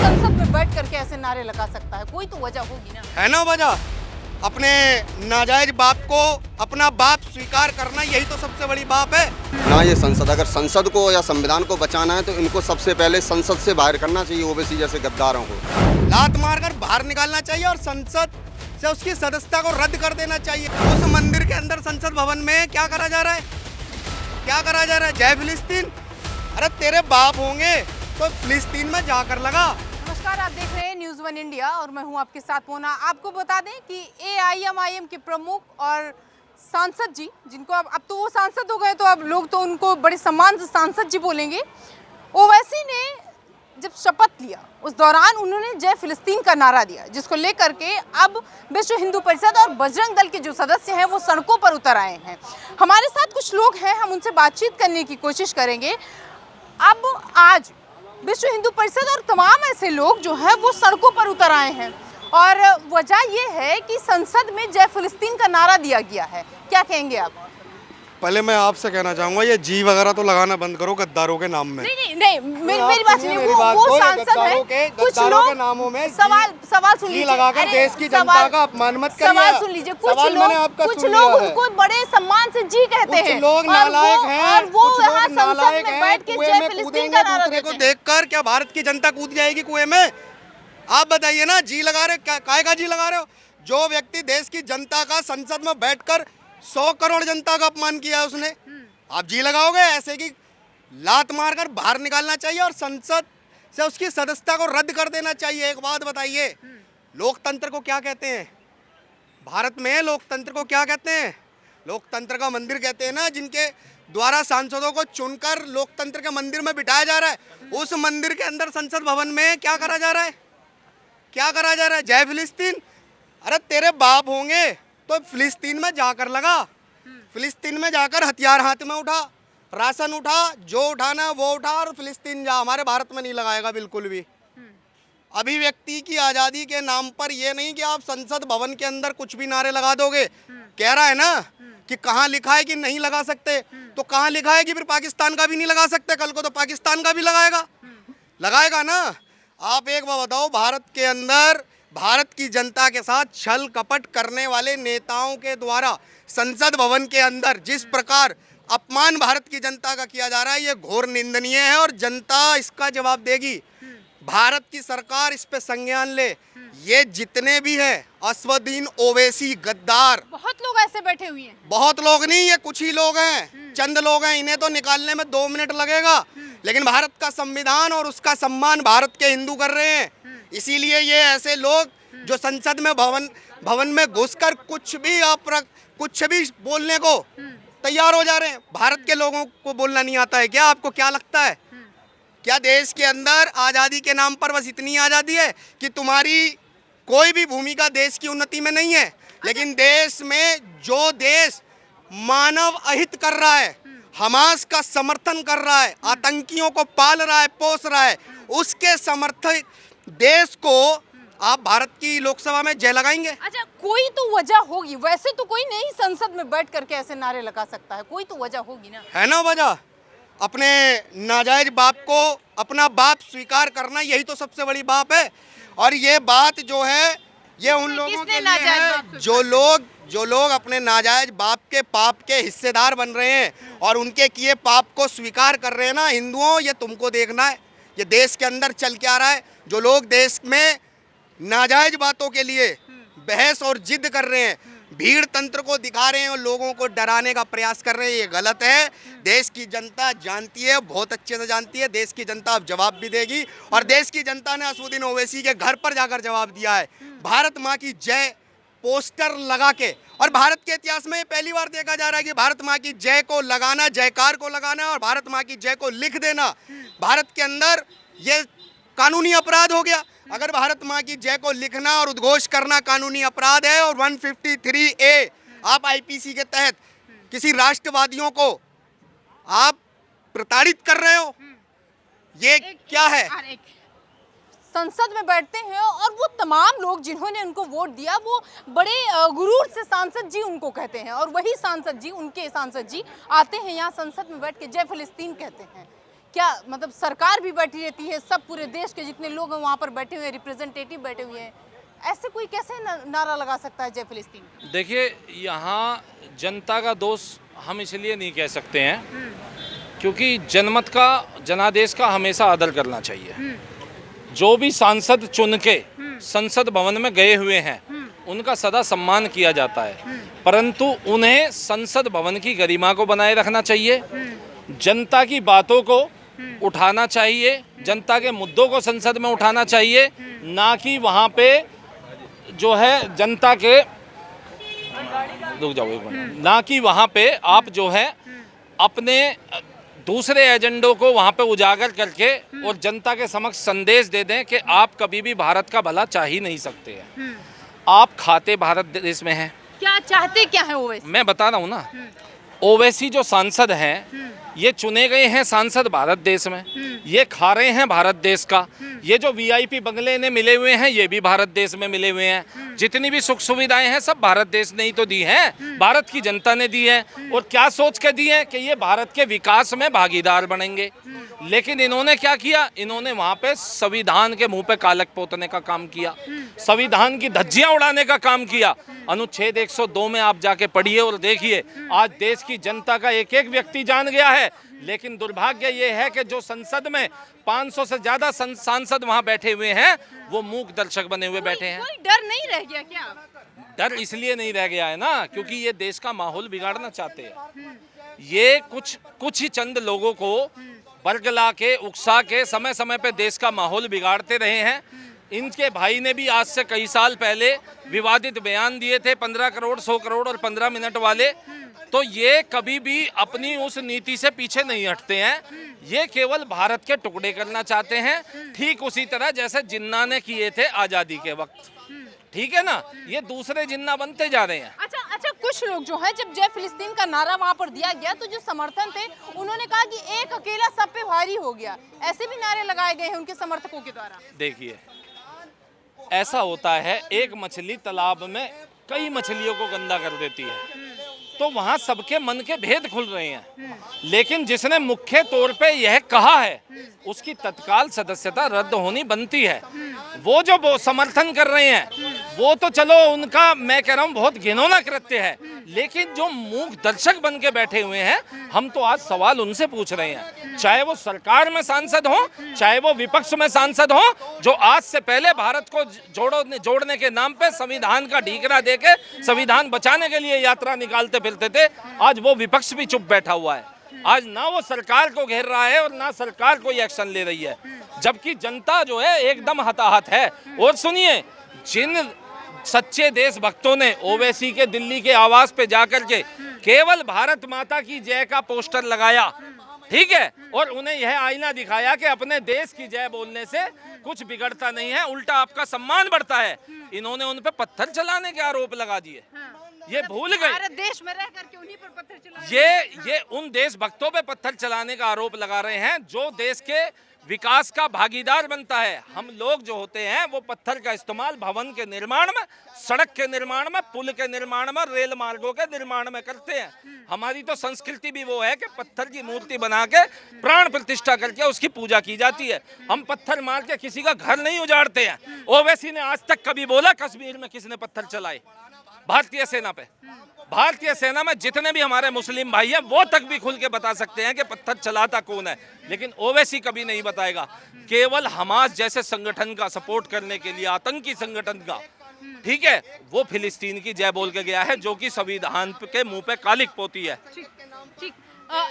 संसद में बैठ करके ऐसे नारे लगा सकता है? कोई तो वजह होगी ना। है ना वजह, अपने नाजायज बाप को अपना बाप स्वीकार करना, यही तो सबसे बड़ी बाप है ना। ये संसद, अगर संसद को या संविधान को बचाना है तो इनको सबसे पहले संसद से बाहर करना चाहिए, ओबीसी जैसे गद्दारों को लात मारकर बाहर निकालना चाहिए और संसद से उसकी सदस्यता को रद्द कर देना चाहिए। उस मंदिर के अंदर संसद भवन में क्या करा जा रहा है, क्या करा जा रहा है? जय फिलिस्तीन। अरे तेरे बाप होंगे तो फिलिस्तीन में जाकर लगा। नमस्कार, आप देख रहे हैं न्यूज़ वन इंडिया और मैं हूं आपके साथ मोना। आपको बता दें कि AIMIM के प्रमुख और सांसद जी, जिनको अब तो वो सांसद हो गए तो अब लोग तो उनको बड़े सम्मान से सांसद जी बोलेंगे। ओवैसी ने जब शपथ लिया उस दौरान उन्होंने जय फिलिस्तीन का नारा दिया, जिसको लेकर के अब विश्व हिंदू परिषद और बजरंग दल के जो सदस्य हैं वो सड़कों पर उतर आए हैं। हमारे साथ कुछ लोग हैं, हम उनसे बातचीत करने की कोशिश करेंगे। अब आज विश्व हिंदू परिषद और तमाम ऐसे लोग जो हैं वो सड़कों पर उतर आए हैं और वजह ये है कि संसद में जय फिलिस्तीन का नारा दिया गया है। क्या कहेंगे आप? पहले मैं आपसे कहना चाहूंगा, ये जी वगैरह तो लगाना बंद करो गद्दारों के नाम में। नहीं, मेरी बात सुनिए। वो सांसद है, कुछ लोग के नामों में सवाल सुन लीजिए, लगाकर देश की जनता का अपमान मत करिए। सवाल सुन लीजिए। कुछ लोग उनको बड़े सम्मान से जी कहते हैं, लोग नालायक हैं और वो यहाँ संसद में बैठ के जय फिलिस्तीन का नारा देते को हैं। देखकर क्या भारत की जनता कूद जाएगी कुएं में? आप बताइए ना, जी लगा रहे, क्या काय का जी लगा रहे हो? जो व्यक्ति देश की जनता का संसद में बैठकर 100 करोड़ जनता का अपमान किया है उसने, आप जी लगाओगे? ऐसे की लात मारकर बाहर निकालना चाहिए और संसद से उसकी सदस्यता को रद्द कर देना चाहिए। एक बात बताइए, लोकतंत्र को क्या कहते हैं? भारत में लोकतंत्र को क्या कहते हैं? लोकतंत्र का मंदिर कहते हैं ना, जिनके द्वारा सांसदों को चुनकर लोकतंत्र के मंदिर में बिठाया जा रहा है। उस मंदिर के अंदर संसद भवन में क्या करा जा रहा है, क्या करा जा रहा है? जय फिलिस्तीन। अरे तेरे बाप होंगे तो फिलिस्तीन में जाकर लगा, फिलिस्तीन में जाकर हथियार हाथ में उठा, राशन उठा, जो उठाना वो उठा और फिलिस्तीन जा। हमारे भारत में नहीं लगाएगा बिल्कुल भी। अभिव्यक्ति की आज़ादी के नाम पर ये नहीं कि आप संसद भवन के अंदर कुछ भी नारे लगा दोगे। कह रहा है ना कि कहाँ लिखा है कि नहीं लगा सकते, तो कहाँ लिखा है कि फिर पाकिस्तान का भी नहीं लगा सकते? कल को तो पाकिस्तान का भी लगाएगा, लगाएगा ना। आप एक बात बताओ, भारत के अंदर भारत की जनता के साथ छल कपट करने वाले नेताओं के द्वारा संसद भवन के अंदर जिस प्रकार अपमान भारत की जनता का किया जा रहा है, ये घोर निंदनीय है और जनता इसका जवाब देगी। भारत की सरकार इस पे संज्ञान ले। ये जितने भी हैं असवुद्दीन ओवैसी गद्दार, बहुत लोग ऐसे बैठे हुए हैं। बहुत लोग नहीं, ये कुछ ही लोग हैं, चंद लोग हैं। इन्हें तो निकालने में 2 मिनट लगेगा, लेकिन भारत का संविधान और उसका सम्मान भारत के हिंदू कर रहे हैं। इसीलिए ये ऐसे लोग जो संसद में भवन में घुसकर कुछ भी बोलने को तैयार हो जा रहे हैं। भारत के लोगों को बोलना नहीं आता है क्या? आपको क्या लगता है? क्या देश के अंदर आज़ादी के नाम पर बस इतनी आज़ादी है कि तुम्हारी कोई भी भूमिका देश की उन्नति में नहीं है? लेकिन देश में जो देश मानव अहित कर रहा है, हमास का समर्थन कर रहा है, आतंकियों को पाल रहा है, पोस रहा है, उसके समर्थक देश को आप भारत की लोकसभा में जय लगाएंगे? अच्छा, कोई तो वजह होगी। वैसे तो कोई नहीं संसद में बैठ करके ऐसे नारे लगा सकता है, कोई तो वजह होगी ना। है ना वजह, अपने नाजायज बाप को अपना बाप स्वीकार करना, यही तो सबसे बड़ी बाप है। और ये बात जो है ये उन लोगों के लिए है जो लोग अपने नाजायज बाप के पाप के हिस्सेदार बन रहे हैं और उनके किए पाप को स्वीकार कर रहे हैं ना। हिंदुओं, ये तुमको देखना है, ये देश के अंदर चल के आ रहा है। जो लोग देश में नाजायज बातों के लिए बहस और जिद कर रहे हैं, भीड़ तंत्र को दिखा रहे हैं और लोगों को डराने का प्रयास कर रहे हैं, ये गलत है। देश की जनता जानती है, बहुत अच्छे से जानती है। देश की जनता अब जवाब भी देगी और देश की जनता ने असवुद्दीन ओवैसी के घर पर जाकर जवाब दिया है। भारत माँ की जय पोस्टर लगा के, और भारत के इतिहास में ये पहली बार देखा जा रहा है कि भारत माँ की जय को लगाना, जयकार को लगाना और भारत माँ की जय को लिख देना भारत के अंदर ये कानूनी अपराध हो गया। अगर भारत माँ की जय को लिखना और उद्घोष करना कानूनी अपराध है और 153A आप IPC के तहत किसी राष्ट्रवादियों को आप प्रताड़ित कर रहे हो, ये क्या है? संसद में बैठते हैं और वो तमाम लोग जिन्होंने उनको वोट दिया वो बड़े गुरूर से सांसद जी उनको कहते हैं, और वही सांसद जी, उनके सांसद जी आते हैं यहाँ संसद में बैठ के जय फिलिस्तीन कहते हैं। क्या मतलब सरकार भी बैठी रहती है, सब पूरे देश के जितने लोग हैं वहाँ पर बैठे हुए हैं, रिप्रेजेंटेटिव बैठे हुए हैं, ऐसे कोई कैसे नारा लगा सकता है जय फिलिस्तीन? देखिए, यहाँ जनता का दोष हम इसलिए नहीं कह सकते हैं क्योंकि जनमत का, जनादेश का हमेशा आदर करना चाहिए। जो भी सांसद चुन के संसद भवन में गए हुए हैं उनका सदा सम्मान किया जाता है, परंतु उन्हें संसद भवन की गरिमा को बनाए रखना चाहिए, जनता की बातों को उठाना चाहिए, जनता के मुद्दों को संसद में उठाना चाहिए, ना कि वहाँ पे जो है जनता के, रुक जाओ एक मिनट, ना कि वहाँ पे आप जो है अपने दूसरे एजेंडों को वहाँ पे उजागर करके और जनता के समक्ष संदेश दे दें कि आप कभी भी भारत का भला चाह ही नहीं सकते हैं। आप खाते भारत देश में हैं। क्या चाहते क्या है ओवैसी? मैं बता रहा हूँ ना, ओवैसी जो सांसद हैं ये चुने गए हैं सांसद भारत देश में, ये खा रहे हैं भारत देश का, ये जो वीआईपी बंगले इन्हें मिले हुए हैं ये भी भारत देश में मिले हुए हैं, जितनी भी सुख सुविधाएं हैं सब भारत देश ने ही तो दी हैं, भारत की जनता ने दी है। और क्या सोच के दी है कि ये भारत के विकास में भागीदार बनेंगे, लेकिन इन्होंने क्या किया, इन्होंने वहाँ पे संविधान के मुंह पे कालक पोतने का काम किया, संविधान की धज्जियां उड़ाने का काम किया। अनुच्छेद 102 में आप जाके पढ़िए और देखिए, आज देश की जनता का एक एक व्यक्ति जान गया है, लेकिन दुर्भाग्य ये है कि जो संसद में 500 से ज्यादा सांसद वहाँ बैठे हुए हैं वो मूक दर्शक बने हुए बैठे हैं। कोई डर नहीं रह गया क्या? डर इसलिए नहीं रह गया है ना क्योंकि ये देश का माहौल बिगाड़ना चाहते हैं। ये कुछ ही चंद लोगों को बरगला के, उकसा के समय समय पे देश का माहौल बिगाड़ते रहे हैं। इनके भाई ने भी आज से कई साल पहले विवादित बयान दिए थे 15 करोड़, 100 करोड़ और 15 मिनट वाले, तो ये कभी भी अपनी उस नीति से पीछे नहीं हटते हैं। ये केवल भारत के टुकड़े करना चाहते हैं, ठीक उसी तरह जैसे जिन्ना ने किए थे आज़ादी के वक्त। ठीक है ना, ये दूसरे जिन्ना बनते जा रहे हैं। अच्छा, कुछ लोग जो है जब जय फिलिस्तीन का नारा वहाँ पर दिया गया तो जो समर्थन थे उन्होंने कहा कि एक अकेला सब पे भारी हो गया, ऐसे भी नारे लगाए गए हैं उनके समर्थकों के द्वारा। देखिए, ऐसा होता है, एक मछली तालाब में कई मछलियों को गंदा कर देती है, तो वहाँ सबके मन के भेद खुल रहे हैं, लेकिन जिसने मुख्य तौर पे यह कहा है उसकी तत्काल सदस्यता रद्द होनी बनती है। वो जो समर्थन कर रहे हैं वो तो चलो उनका, मैं कह रहा हूँ, बहुत घिनौना कृत्य है, लेकिन जो मूक दर्शक बन के बैठे हुए हैं, हम तो आज सवाल उनसे पूछ रहे हैं, चाहे वो सरकार में सांसद हो, चाहे वो विपक्ष में सांसद हो, जो आज से पहले भारत को जोड़ने के नाम पे संविधान का ढीकरा देके संविधान बचाने के लिए यात्रा निकालते फिरते थे, आज वो विपक्ष भी चुप बैठा हुआ है। आज ना वो सरकार को घेर रहा है और ना सरकार कोई एक्शन ले रही है, जबकि जनता जो है एकदम हताहत है। और सुनिए, जिन सच्चे देशभक्तों ने ओवैसी के दिल्ली के आवास पे जाकर के केवल भारत माता की जय का पोस्टर लगाया, ठीक है, और उन्हें यह आईना दिखाया कि अपने देश की जय बोलने से कुछ बिगड़ता नहीं है, उल्टा आपका सम्मान बढ़ता है, इन्होंने उन पे पत्थर चलाने के आरोप लगा दिए। ये भूल गए, भारत देश में रह करके उन्हीं पर पत्थर चला, ये उन देशभक्तों पे पत्थर चलाने का आरोप लगा रहे हैं जो देश के विकास का भागीदार बनता है। हम लोग जो होते हैं वो पत्थर का इस्तेमाल भवन के निर्माण में, सड़क के निर्माण में, पुल के निर्माण में, रेल मार्गों के निर्माण में करते हैं। हमारी तो संस्कृति भी वो है कि पत्थर की मूर्ति बना के प्राण प्रतिष्ठा करके उसकी पूजा की जाती है। हम पत्थर मार के किसी का घर नहीं उजाड़ते हैं। ओवैसी ने आज तक कभी बोला कश्मीर में किसने पत्थर चलाए? भारतीय सेना पे, भारतीय सेना में जितने भी हमारे मुस्लिम भाई हैं वो तक भी खुल के बता सकते हैं कि पत्थर चलाता कौन है, लेकिन ओवैसी कभी नहीं बताएगा। केवल हमास जैसे संगठन का सपोर्ट करने के लिए, आतंकी संगठन का, ठीक है, वो फिलिस्तीन की जय बोल के गया है, जो कि संविधान के मुंह पे कालिक पोती है। ठीक।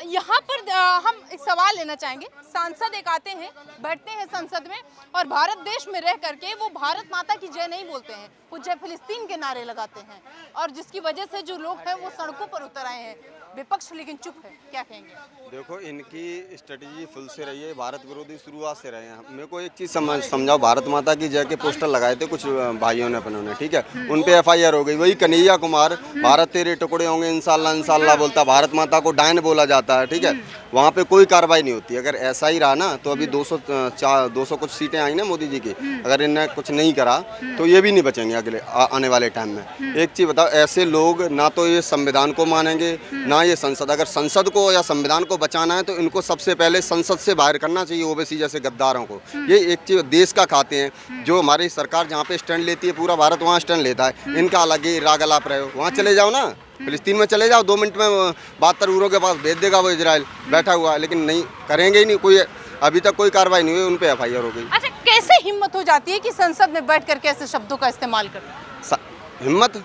यहाँ पर हम एक सवाल लेना चाहेंगे। सांसद एक आते हैं, बैठते हैं संसद में और भारत देश में रह करके वो भारत माता की जय नहीं बोलते हैं, वो जय फिलिस्तीन के नारे लगाते हैं, और जिसकी वजह से जो लोग हैं वो सड़कों पर उतर आए हैं। विपक्ष लेकिन चुप है, क्या कहेंगे? देखो, इनकी स्ट्रेटजी फुल से रही है, भारत विरोधी शुरुआत से रहे हैं। मेरे को एक चीज़ समझाओ, भारत माता की जय के पोस्टर लगाए थे कुछ भाइयों ने अपनों ने, ठीक है, उन पे FIR हो गई। वही कन्हैया कुमार, भारत तेरे टुकड़े होंगे इंशाल्लाह इंशाल्लाह बोलता, भारत माता को डायन बोला जाता है, ठीक है। वहाँ पे कोई कार्रवाई नहीं होती। अगर ऐसा ही रहा ना तो अभी 200 कुछ सीटें आई ना मोदी जी की, अगर इन्हें कुछ नहीं करा तो ये भी नहीं बचेंगे अगले आने वाले टाइम में। एक चीज़ बताओ, ऐसे लोग ना तो ये संविधान को मानेंगे ना ये संसद। अगर संसद को या संविधान को बचाना है तो इनको सबसे पहले संसद से बाहर करना चाहिए, ओबीसी जैसे गद्दारों को। ये एक चीज़ देश का खाते हैं, जो हमारी सरकार जहाँ पे स्टैंड लेती है पूरा भारत वहाँ स्टैंड लेता है। इनका अलग ही राग अलाप रहे हो, वहाँ चले जाओ ना, फिलिस्तीन में चले जाओ, 2 मिनट में 72 यूरो के पास भेज देगा वो इजराइल बैठा हुआ है। लेकिन नहीं करेंगे ही नहीं, कोई अभी तक कोई कार्रवाई नहीं हुई, उन पे FIR हो गई। अच्छा, कैसे हिम्मत हो जाती है कि संसद में बैठ करके ऐसे शब्दों का इस्तेमाल करना?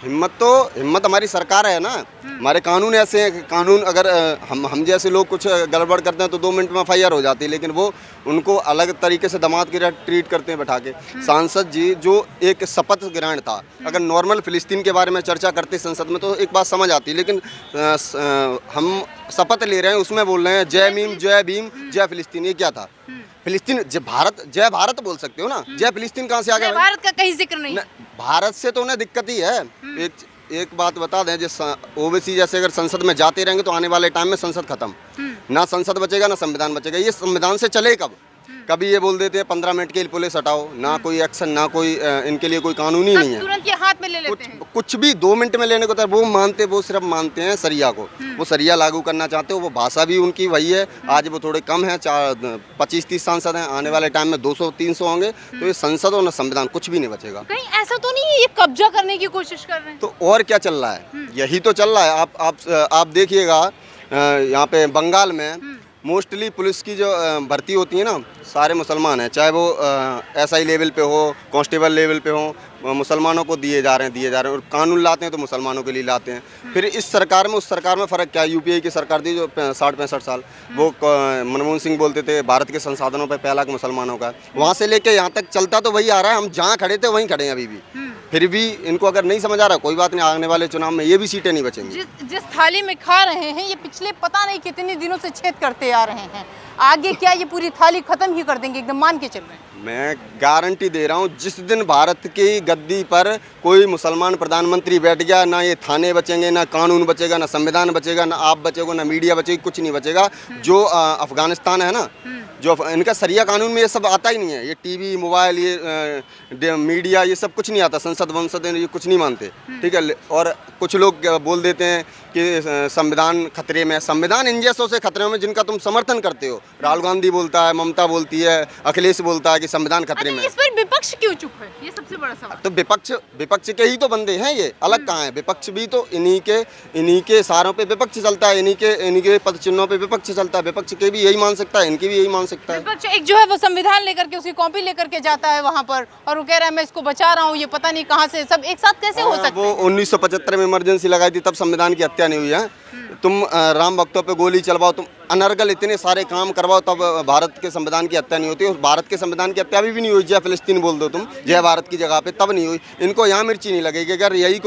हिम्मत हमारी सरकार है ना, हमारे कानून ऐसे हैं कि कानून अगर हम जैसे लोग कुछ गड़बड़ करते हैं तो 2 मिनट में FIR हो जाती है, लेकिन वो उनको अलग तरीके से दामाद की तरह ट्रीट करते हैं बैठा के। सांसद जी जो एक शपथ ग्रहण था, अगर नॉर्मल फिलिस्तीन के बारे में चर्चा करते संसद में तो एक बात समझ आती, लेकिन हम शपथ ले रहे हैं उसमें बोल रहे हैं जय मीम, जय भीम, जय फिलिस्तीन। ये क्या था? फिलिस्तीन जय भारत बोल सकते हो ना, जय फिलिस्तीन कहाँ से आ गया? भारत का कहीं जिक्र नहीं। भारत से तो उन्हें दिक्कत ही है। एक बात बता दें, जिस ओबीसी जैसे अगर संसद में जाते रहेंगे तो आने वाले टाइम में संसद खत्म, ना संसद बचेगा ना संविधान बचेगा। ये संविधान से चले कभी ये बोल देते हैं 15 मिनट के लिए पुलिस हटाओ, ना कोई एक्शन, ना कोई इनके लिए कोई कानून ही नहीं है। तुरंत ये हाथ में ले लेते हैं। कुछ भी 2 मिनट में लेने को तो वो सिर्फ मानते हैं सरिया को, वो सरिया लागू करना चाहते हो। वो भाषा भी उनकी वही है। आज वो थोड़े कम है, 25-30 सांसद हैं, आने वाले टाइम में 200-300 होंगे। तो ये संसद और न संविधान कुछ भी नहीं बचेगा। कहीं ऐसा तो नहीं है ये कब्जा करने की कोशिश कर रहे हैं? तो और क्या चल रहा है? यही तो चल रहा है। आप देखिएगा यहाँ पे बंगाल में मोस्टली पुलिस की जो भर्ती होती है ना, सारे मुसलमान हैं, चाहे वो SI लेवल पे हो, कांस्टेबल लेवल पे हो, मुसलमानों को दिए जा रहे हैं। और कानून लाते हैं तो मुसलमानों के लिए लाते हैं। फिर इस सरकार में उस सरकार में फ़र्क क्या है? UPI की सरकार थी जो 60-65 साल, वो मनमोहन सिंह बोलते थे भारत के संसाधनों पर पहला के मुसलमानों का, वहाँ से लेके यहाँ तक चलता तो वही आ रहा है। हम जहाँ खड़े थे वहीं खड़े हैं अभी भी। फिर भी इनको अगर नहीं समझ आ रहा, कोई बात नहीं, आने वाले चुनाव में ये भी सीटें नहीं बचेंगी। जिस थाली में खा रहे हैं ये पिछले पता नहीं कितने दिनों से छेद करते आ रहे हैं, आगे क्या ये पूरी थाली खत्म ही कर देंगे? एकदम मान के चल रहे हैं। मैं गारंटी दे रहा हूँ, जिस दिन भारत की गद्दी पर कोई मुसलमान प्रधानमंत्री बैठ गया, ना ये थाने बचेंगे, ना कानून बचेगा, ना संविधान बचेगा, ना आप बचेगा, ना मीडिया बचेगी, कुछ नहीं बचेगा। जो अफगानिस्तान है ना, जो इनका सरिया कानून में ये सब आता ही नहीं है। ये टीवी, मोबाइल, ये मीडिया, ये सब कुछ नहीं आता। संसद वंसद ये कुछ नहीं मानते, ठीक है। और कुछ लोग बोल देते हैं कि संविधान खतरे में। संविधान इन जैसों से खतरे में जिनका तुम समर्थन करते हो। राहुल गांधी बोलता है, ममता बोलती है, अखिलेश बोलता है कि संविधान खतरे में। इस पर विपक्ष क्यों चुप है? ये सबसे बड़ा सवाल। तो विपक्ष के ही तो बंदे हैं ये, अलग कहाँ है? विपक्ष भी तो इन्हीं के इशारों पे विपक्ष चलता है, इन्हीं के पद चिन्हों पे विपक्ष चलता है। विपक्ष के भी यही मान सकता है, इनकी भी यही मान सकता है। विपक्ष एक जो है वो संविधान लेकर के उसकी कॉपी लेकर के जाता है वहाँ पर, और वो कह रहा है मैं इसको बचा रहा हूँ, ये पता नहीं कहाँ से सब एक साथ कैसे हो सकता है? वो 1975 में इमरजेंसी लगाई थी, तब संविधान की हत्या नहीं हुई है। तुम राम भक्तों पे गोली चलवाओ, तुम अनर्गल इतने सारे काम करवाओ, तब भारत के संविधान की हत्या नहीं होती। और भारत के संविधान की हत्या अभी भी नहीं हुई। जय फिलिस्तीन बोल दो तुम, जय भारत की जगह पे, तब नहीं हुई। इनको यहाँ मिर्ची नहीं लगेगी। अगर यही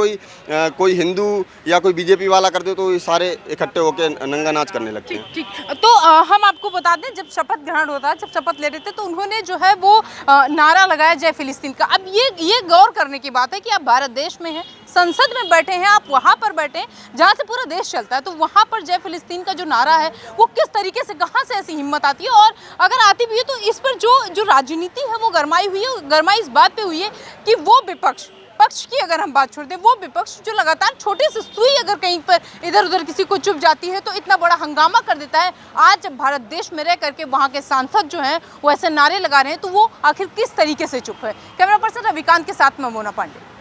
कोई हिंदू या कोई बीजेपी वाला कर दे तो ये सारे इकट्ठे होकर नंगा नाच करने लगते हैं। ठीक, तो हम आपको बता दें, जब शपथ ग्रहण होता है, जब शपथ ले रहे थे तो उन्होंने जो है वो नारा लगाया जय फिलिस्तीन का। अब ये गौर करने की बात है कि आप भारत देश में हैं, संसद में बैठे हैं, आप वहाँ पर बैठे हैं जहाँ से पूरा देश चलता है, तो वहाँ पर जय फिलिस्तीन का जो नारा है वो किस तरीके से, कहाँ से ऐसी हिम्मत आती है? और अगर आती भी है तो इस पर जो राजनीति है वो गरमाई हुई है, गरमाई इस बात पे हुई है कि वो पक्ष की अगर हम बात छोड़ दें, वो विपक्ष जो लगातार छोटे से सुई अगर कहीं पर इधर उधर किसी को चुप जाती है तो इतना बड़ा हंगामा कर देता है। आज जब भारत देश में रह करके वहाँ के सांसद जो हैं वो ऐसे नारे लगा रहे हैं तो वो आखिर किस तरीके से चुप है? कैमरा पर्सन रविकांत के साथ मैं मोना पांडे।